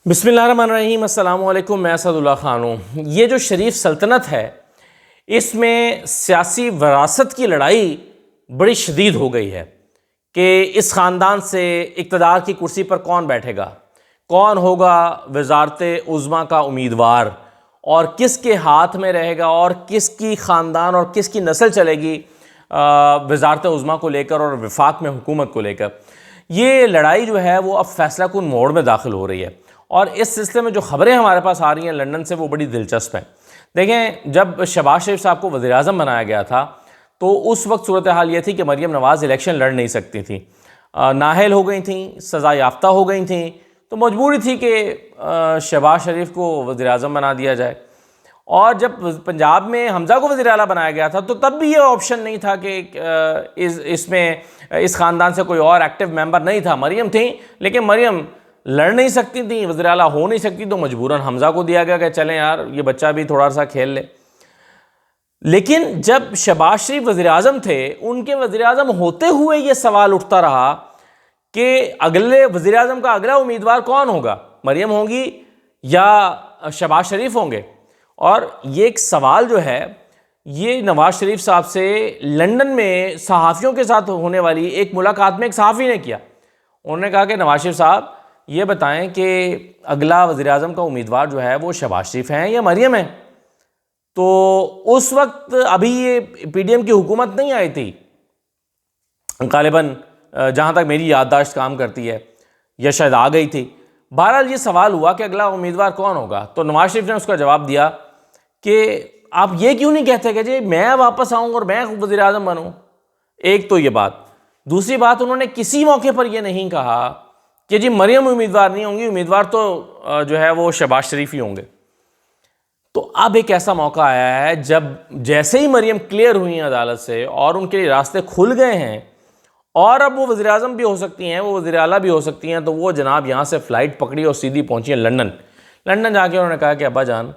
बिस्मिल्लाहिर्रहमानिर्रहीम, अस्सलाम वालेकुम। मैं असदुल्ला ख़ान हूँ। ये जो शरीफ सल्तनत है, इसमें सियासी वरासत की लड़ाई बड़ी शदीद हो गई है कि इस ख़ानदान से इक़्तिदार की कुर्सी पर कौन बैठेगा, कौन होगा वज़ारत उज़्मा का उम्मीदवार और किसके हाथ में रहेगा और किसकी ख़ानदान और किसकी नस्ल चलेगी वज़ारत उज़्मा को लेकर और वफाक में हुकूमत को लेकर। ये लड़ाई जो है वो अब फैसला कुन मोड़ में दाखिल हो रही है और इस सिलसिले में जो ख़बरें हमारे पास आ रही हैं लंदन से, वो बड़ी दिलचस्प हैं। देखें, जब शहबाज शरीफ साहब को वज़ीर आज़म बनाया गया था तो उस वक्त सूरत हाल ये थी कि मरीम नवाज़ इलेक्शन लड़ नहीं सकती थी, नाअहल हो गई थी, सज़ा याफ्ता हो गई थी, तो मजबूरी थी कि शहबाज शरीफ को वज़ीर आज़म बना दिया जाए। और जब पंजाब में हमज़ा को वज़ीर आला बनाया गया था तो तब भी ये ऑप्शन नहीं था कि इसमें इस ख़ानदान से कोई और एक्टिव मेंबर नहीं था। मरीम थी, लेकिन मरीम लड़ नहीं सकती थी, वज़ीर आला हो नहीं सकती, तो मजबूरन हमज़ा को दिया गया कि चलें यार, ये बच्चा भी थोड़ा सा खेल ले। लेकिन जब शहबाज शरीफ वज़ीर आज़म थे, उनके वज़ीर आज़म होते हुए ये सवाल उठता रहा कि अगले वज़ीर आज़म का अगला उम्मीदवार कौन होगा, मरीम होंगी या शहबाज शरीफ होंगे। और ये एक सवाल जो है ये नवाज़ शरीफ साहब से लंदन में सहाफ़ियों के साथ होने वाली एक मुलाकात में एक सहाफ़ी ने किया। उन्होंने कहा कि नवाज़ शरीफ साहब ये बताएं कि अगला वज़ीर आज़म का उम्मीदवार जो है वो शहबाज शरीफ हैं या मरीम है। तो उस वक्त अभी ये पीडीएम की हुकूमत नहीं आई थी गालिबन, जहाँ तक मेरी याददाश्त काम करती है, या शायद आ गई थी। बहरहाल ये सवाल हुआ कि अगला उम्मीदवार कौन होगा, तो नवाज़ शरीफ ने उसका जवाब दिया कि आप ये क्यों नहीं कहते कि जी मैं वापस आऊँ और मैं वज़ीर आज़म बनूँ। एक तो ये बात। दूसरी बात, उन्होंने किसी मौके पर यह नहीं कहा कि जी मरीम उम्मीदवार नहीं होंगी, उम्मीदवार तो जो है वो शहबाज शरीफ ही होंगे। तो अब एक ऐसा मौका आया है जब जैसे ही मरीम क्लियर हुई हैं अदालत से और उनके लिए रास्ते खुल गए हैं और अब वो वज़ीर आज़म भी हो सकती हैं, वो वज़ीर आला भी हो सकती हैं, तो वो जनाब यहाँ से फ़्लाइट पकड़ी और सीधी पहुँची है लंदन। लंदन जाके उन्होंने कहा कि अब्बा जान,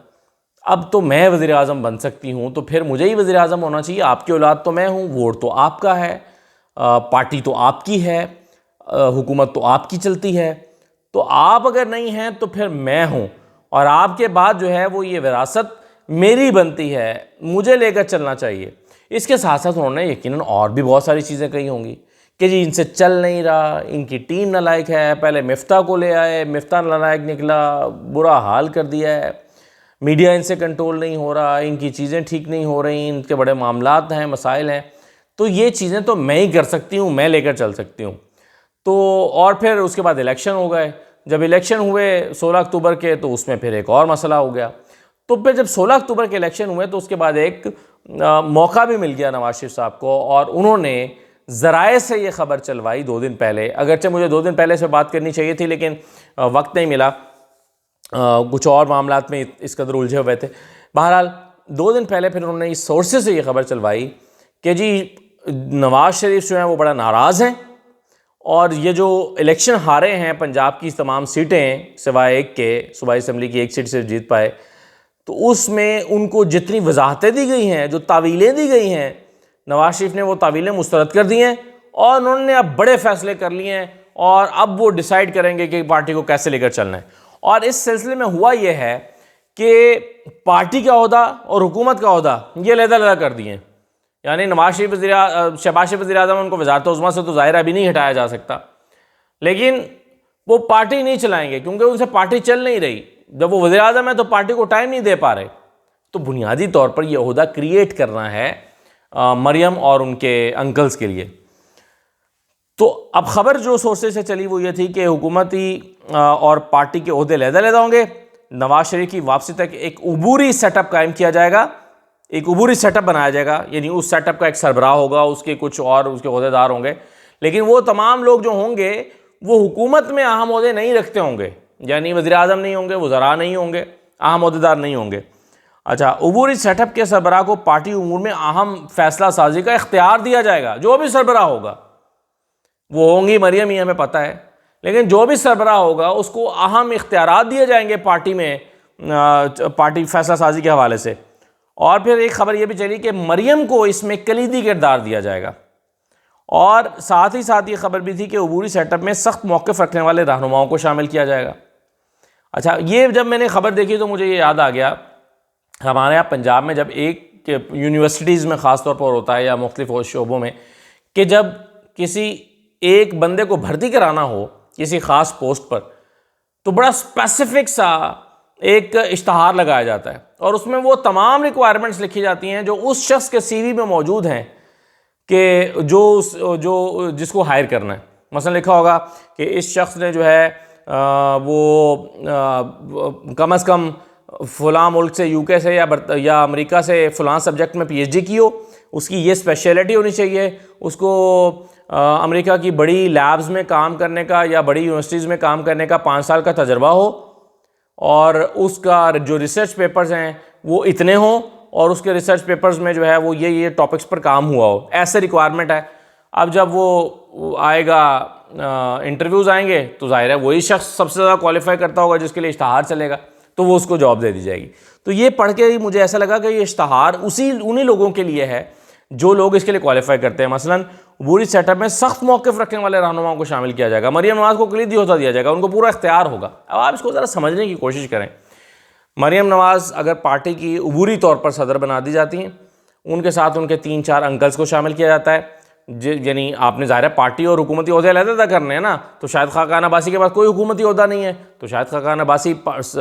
अब तो मैं वज़ीर आज़म बन सकती हूँ, तो फिर मुझे ही वज़ीर आज़म होना चाहिए। आपकी औलाद तो मैं हूँ, वोट तो आपका है, पार्टी तो आपकी है, हुकूमत तो आपकी चलती है, तो आप अगर नहीं हैं तो फिर मैं हूँ और आपके बाद जो है वो ये विरासत मेरी बनती है, मुझे लेकर चलना चाहिए। इसके साथ साथ उन्होंने यकीनन और भी बहुत सारी चीज़ें कही होंगी कि जी इनसे चल नहीं रहा, इनकी टीम नालायक है, पहले मिफ्ता को ले आए, मिफ्ता नालायक निकला, बुरा हाल कर दिया है, मीडिया इनसे कंट्रोल नहीं हो रहा, इनकी चीज़ें ठीक नहीं हो रही, इनके बड़े मामलात हैं, मसाइल हैं, तो ये चीज़ें तो मैं ही कर सकती हूँ, मैं लेकर चल सकती हूँ। तो और फिर उसके बाद इलेक्शन हो गए। जब इलेक्शन हुए 16 अक्टूबर के, तो उसमें फिर एक और मसला हो गया। तो फिर जब 16 अक्टूबर के इलेक्शन हुए तो उसके बाद एक मौका भी मिल गया नवाज़ शरीफ साहब को और उन्होंने ज़राए से ये ख़बर चलवाई 2 दिन पहले। अगरचे मुझे 2 दिन पहले से बात करनी चाहिए थी, लेकिन वक्त नहीं मिला, कुछ और मामलात में इस कदर उलझे हुए थे। बहरहाल 2 दिन पहले फिर उन्होंने इस सोर्सेज से ये ख़बर चलवाई कि जी नवाज़ शरीफ जो हैं वो बड़ा नाराज़ हैं और ये जो इलेक्शन हारे हैं पंजाब की तमाम सीटें सिवाय एक के, सूबाई असम्बली की एक सीट से जीत पाए, तो उसमें उनको जितनी वजाहतें दी गई हैं, जो तावीलें दी गई हैं, नवाज़ शरीफ ने वो तावीलें मुस्तरद कर दी हैं और उन्होंने अब बड़े फ़ैसले कर लिए हैं और अब वो डिसाइड करेंगे कि पार्टी को कैसे लेकर चलना है। और इस सिलसिले में हुआ ये है कि पार्टी का ओहदा और हुकूमत का ओहदा ये अलग-अलग कर दिए हैं। यानी नवाज़ शरीफ शहबाज शरीफ वज़ीर आज़म, उनको वज़ारत उज़्मा से तो ज़ाहिर अभी नहीं हटाया जा सकता, लेकिन वो पार्टी नहीं चलाएंगे क्योंकि उनसे पार्टी चल नहीं रही। जब वो वज़ीर आज़म है तो पार्टी को टाइम नहीं दे पा रहे। तो बुनियादी तौर पर यह ओहदा क्रिएट करना है मरियम और उनके अंकल्स के लिए। तो अब ख़बर जो सोर्सेज से चली वो ये थी कि हुकूमती और पार्टी के ओहदे अलग-अलग होंगे। नवाज़ शरीफ की वापसी तक एक उबूरी सेटअप कायम किया जाएगा, एक उबूरी सेटअप बनाया जाएगा, यानी उस सेटअप का एक सरबराह होगा, उसके कुछ और उसके ओहदेदार होंगे, लेकिन वो तमाम लोग जो होंगे वो हुकूमत में अहम ओहदे नहीं रखते होंगे, यानी वज़ीर आज़म नहीं होंगे, वज़रा नहीं होंगे, अहम ओहदेदार नहीं होंगे। अच्छा, उबूरी सेटअप के सरबराह को पार्टी उमूर में अहम फैसला साजी का इख्तियार दिया जाएगा। जो भी सरबराह होगा, वो होंगी मरियम ही हमें पता है, लेकिन जो भी सरबराह होगा उसको अहम इख्तियारात दिए जाएंगे पार्टी में, पार्टी फैसला साजी के हवाले से। और फिर एक ख़बर यह भी चली कि मरियम को इसमें कलीदी किरदार दिया जाएगा और साथ ही साथ ये खबर भी थी कि अबूरी सेटअप में सख्त मौक़िफ़ रखने वाले रहनुमाओं को शामिल किया जाएगा। अच्छा, ये जब मैंने खबर देखी तो मुझे ये याद आ गया, हमारे यहाँ पंजाब में जब एक यूनिवर्सिटीज़ में ख़ास तौर पर होता है या मुख्तलिफ़ शोबों में कि जब किसी एक बंदे को भर्ती कराना हो किसी ख़ास पोस्ट पर, तो बड़ा स्पेसिफिक सा एक इश्तहार लगाया जाता है और उसमें वो तमाम रिक्वायरमेंट्स लिखी जाती हैं जो उस शख्स के सीवी में मौजूद हैं कि जो जिसको हायर करना है। मसलन लिखा होगा कि इस शख्स ने जो है कम अज़ कम फ़लाँ मुल्क से, यूके से या अमेरिका से फ़लाँ सब्जेक्ट में पीएचडी की हो, उसकी ये स्पेशलिटी होनी चाहिए, उसको अमेरिका की बड़ी लैब्स में काम करने का या बड़ी यूनिवर्सिटीज़ में काम करने का 5 साल का तजर्बा हो, और उसका जो रिसर्च पेपर्स हैं वो इतने हों, और उसके रिसर्च पेपर्स में जो है वो ये टॉपिक्स पर काम हुआ हो। ऐसे रिक्वायरमेंट है। अब जब वो आएगा, इंटरव्यूज़ आएंगे, तो जाहिर है वही शख्स सबसे ज़्यादा क्वालिफाई करता होगा जिसके लिए इश्तहार चलेगा, तो वो उसको जॉब दे दी जाएगी। तो ये पढ़ के ही मुझे ऐसा लगा कि ये इश्तहार उन्हीं लोगों के लिए है जो लोग इसके लिए क्वालिफाई करते हैं। मसलन अबूरी सेटअप में सख्त मौक़िफ़ रखने वाले रहनुमाओं को शामिल किया जाएगा, मरियम नवाज़ को कलीदी ओहदा दिया जाएगा, उनको पूरा इख्तियार होगा। अब आप इसको ज़रा समझने की कोशिश करें। मरियम नवाज़ अगर पार्टी की अबूरी तौर पर सदर बना दी जाती हैं, उनके साथ उनके 3-4 अंकल्स को शामिल किया जाता है, यानी आपने ज़ाहिर है पार्टी और हुकूमती ओहदे अलग-अलग करने हैं ना। तो शायद खाकान अब्बासी के पास कोई हुकूमती ओहदा नहीं है, तो शायद खाकान अब्बासी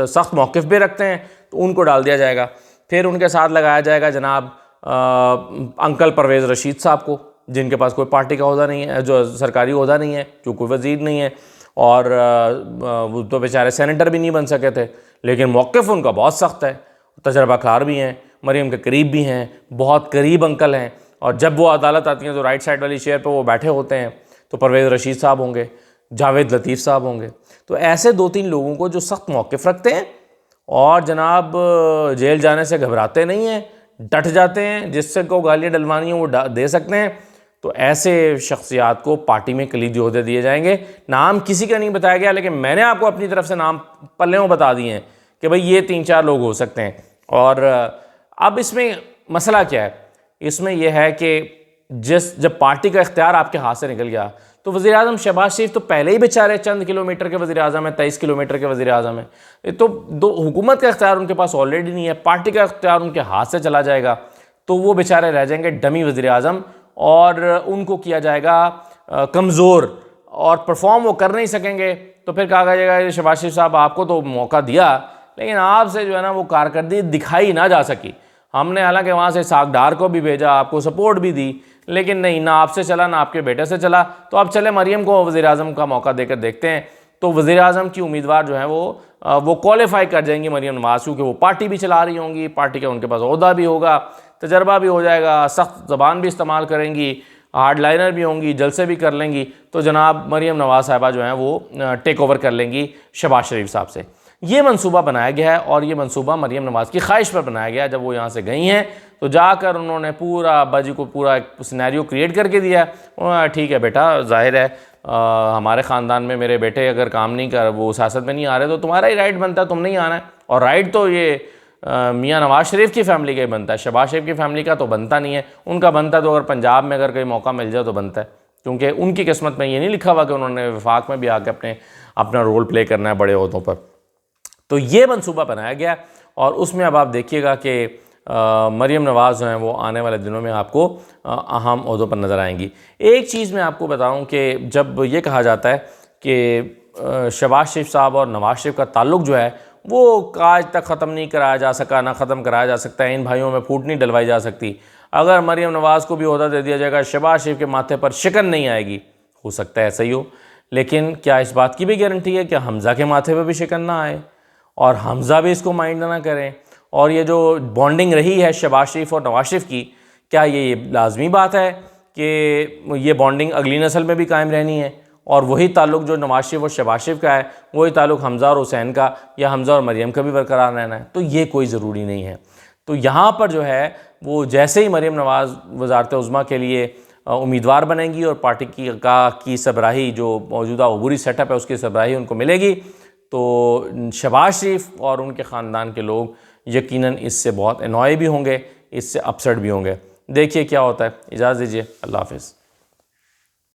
सख्त मौक़िफ़ भी रखते हैं, तो उनको डाल दिया जाएगा। फिर उनके साथ लगाया जाएगा जनाब अंकल परवेज़ रशीद साहब को, जिनके पास कोई पार्टी का ओहदा नहीं है, जो सरकारी ओहदा नहीं है, जो कोई वज़ीर नहीं है, और वो तो बेचारे सेनेटर भी नहीं बन सके थे, लेकिन मौक़िफ़ उनका बहुत सख्त है, तजर्बाकार भी हैं, मरियम के करीब भी हैं, बहुत करीब अंकल हैं। और जब वो अदालत आती हैं तो राइट साइड वाली चेयर पर वो बैठे होते हैं, तो परवेज़ रशीद साहब होंगे, जावेद लतीफ़ साहब होंगे। तो ऐसे 2-3 लोगों को जो सख्त मौक़िफ़ रखते हैं और जनाब जेल जाने से घबराते नहीं हैं, डट जाते हैं, जिससे को गालियाँ डलवानी हो वो दे सकते हैं, तो ऐसे शख्सियात को पार्टी में कलीदी ओहदे दिए जाएंगे। नाम किसी का नहीं बताया गया, लेकिन मैंने आपको अपनी तरफ से नाम पल्लेों बता दिए हैं कि भाई ये 3-4 लोग हो सकते हैं। और अब इसमें मसला क्या है? इसमें यह है कि जब पार्टी का इख्तियार आपके हाथ से निकल गया, तो वज़ीर आज़म शहबाज शरीफ तो पहले ही बेचारे चंद किलोमीटर के वज़ीर आज़म है, 23 किलोमीटर के वज़ीर आज़म है, तो हुकूमत का इख्तियार उनके पास ऑलरेडी नहीं है, पार्टी का इख्तियार उनके हाथ से चला जाएगा, तो वो बेचारे रह जाएंगे डमी वज़ीर आज़म, और उनको किया जाएगा कमज़ोर, और परफॉर्म वो कर नहीं सकेंगे। तो फिर कहा जाएगा शहबाज शरीफ साहब आपको तो मौका दिया, लेकिन आपसे जो है ना वो कारकर्दगी दिखाई ना जा सकी। हमने हालांकि वहाँ से सागडार को भी भेजा, आपको सपोर्ट भी दी, लेकिन नहीं, ना आपसे चला ना आपके बेटे से चला। तो अब चले मरियम को वज़ीर आज़म का मौका देकर देखते हैं। तो वज़ीर आज़म की उम्मीदवार जो है वो क्वालिफाई कर जाएंगी मरियम नवाज़, क्योंकि वो पार्टी भी चला रही होंगी, पार्टी का उनके पास ओहदा भी होगा, तजर्बा भी हो जाएगा, सख्त ज़बान भी इस्तेमाल करेंगी, हार्ड लाइनर भी होंगी, जलसे भी कर लेंगी। तो जनाब मरियम नवाज़ साहिबा जो हैं वो टेक ओवर कर लेंगी शहबाज शरीफ साहब से। ये मंसूबा बनाया गया है, और ये मंसूबा मरियम नवाज़ की ख्वाहिश पर बनाया गया है। जब वो यहाँ से गई हैं तो जाकर उन्होंने पूरा अब्बा जी को पूरा एक सिनेरियो क्रिएट करके दिया है। ठीक है बेटा, जाहिर है हमारे ख़ानदान में मेरे बेटे अगर काम नहीं कर, वो सियासत में नहीं आ रहे, तो तुम्हारा ही राइट बनता है, तुम नहीं आना है। और राइट तो ये मियाँ नवाज़ शरीफ की फ़ैमिली का ही बनता है, शहबाज शरीफ की फ़ैमिली का तो बनता नहीं है। उनका बनता तो अगर पंजाब में अगर कहीं मौका मिल जाए तो बनता है, क्योंकि उनकी किस्मत में ये नहीं लिखा हुआ कि उन्होंने वफाक में भी आके अपना रोल प्ले करना है बड़े ओहदों पर। तो ये मंसूबा बनाया गया, और उसमें अब आप देखिएगा कि मरियम नवाज़ जो हैं वो आने वाले दिनों में आपको अहम ओहदों पर नज़र आएंगी। एक चीज़ मैं आपको बताऊं कि जब ये कहा जाता है कि शहबाज शरीफ साहब और नवाज़ शरीफ का ताल्लुक़ जो है वो आज तक ख़त्म नहीं कराया जा सका, ना ख़त्म कराया जा सकता है, इन भाइयों में फूट नहीं डलवाई जा सकती। अगर मरियम नवाज़ को भी ओहदा दे दिया जाएगा, शहबाज शरीफ के माथे पर शिकन नहीं आएगी। हो सकता है ऐसा ही हो, लेकिन क्या इस बात की भी गारंटी है कि हमज़ा के माथे पर भी शिकन ना आए और हमज़ा भी इसको माइंड ना करें? और ये जो बॉन्डिंग रही है शहबाज शरीफ और नवाज़ शरीफ की, क्या ये लाजमी बात है कि ये बॉन्डिंग अगली नस्ल में भी कायम रहनी है, और वही ताल्लुक़ जो नवाज़ शरीफ और शहबाज शरीफ का है वही ताल्लुक़ हमज़ा और हुसैन का या हमज़ा और मरियम का भी बरकरार रहना है? तो ये कोई ज़रूरी नहीं है। तो यहाँ पर जो है वो जैसे ही मरियम नवाज़ वज़ारत उज़्मा के लिए उम्मीदवार बनेंगी और पार्टी की सरबराही जो मौजूदा अबूरी सेटअप है उसकी सरबराही उनको मिलेगी, तो शहबाज शरीफ और उनके ख़ानदान के लोग यकीनन इससे बहुत एनॉय भी होंगे, इससे अपसेट भी होंगे। देखिए क्या होता है। इजाज़त दीजिए, अल्लाह हाफ़िज़।